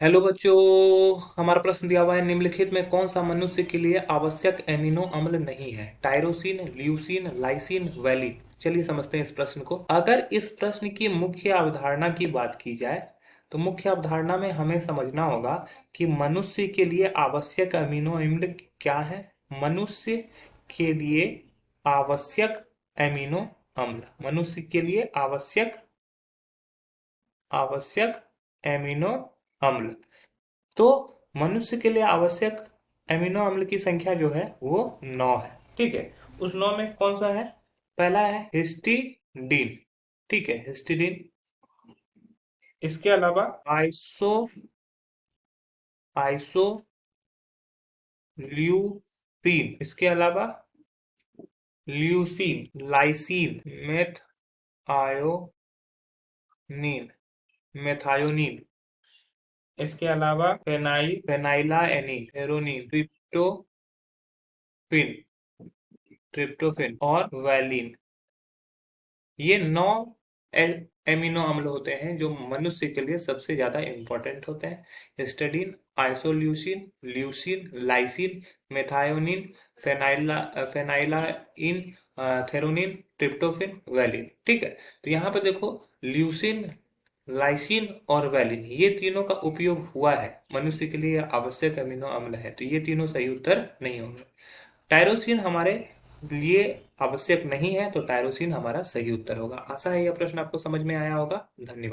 Hello बच्चों। हमारा प्रश्न दिया हुआ है, निम्नलिखित में कौन सा मनुष्य के लिए आवश्यक एमिनो अम्ल नहीं है? Tyrosine, leucine, lysine, valine. चलिए समझते हैं इस प्रश्न को। अगर इस प्रश्न की मुख्य अवधारणा की बात की जाए तो मुख्य अवधारणा में हमें समझना होगा कि मनुष्य के लिए आवश्यक अमीनो अम्ल क्या है। मनुष्य के लिए आवश्यक एमिनो अम्ल, मनुष्य के लिए आवश्यक आवश्यक एमिनो अम्ल। तो मनुष्य के लिए आवश्यक एमिनो अम्ल की संख्या जो है वो 9 है। ठीक है। उस 9 में कौन सा है? पहला है हिस्टिडीन। ठीक है, हिस्टिडीन। इसके अलावा आइसो आइसो ल्यूसीन। इसके अलावा ल्यूसीन, लाइसीन, मेथायोनीन। इसके अलावा फेनाइलाएनिन, हेरोनिन, ट्रिप्टोफेन और वैलिन। ये 9 एमिनो अम्ल होते हैं जो मनुष्य के लिए सबसे ज्यादा इंपॉर्टेंट होते हैं। Histidine, isoleucine, leucine, lysine, methionine, phenylalanine, threonine, tryptophan, valine. ठीक है। तो यहाँ पे देखो, ल्यूसिन, लाइसिन और वैलिन, ये तीनों का उपयोग हुआ है, मनुष्य के लिए आवश्यक अमीनो अम्ल है, तो ये तीनों सही उत्तर नहीं होंगे। टायरोसिन हमारे लिए आवश्यक नहीं है, तो टायरोसिन हमारा सही उत्तर होगा। आशा है यह प्रश्न आपको समझ में आया होगा। धन्यवाद।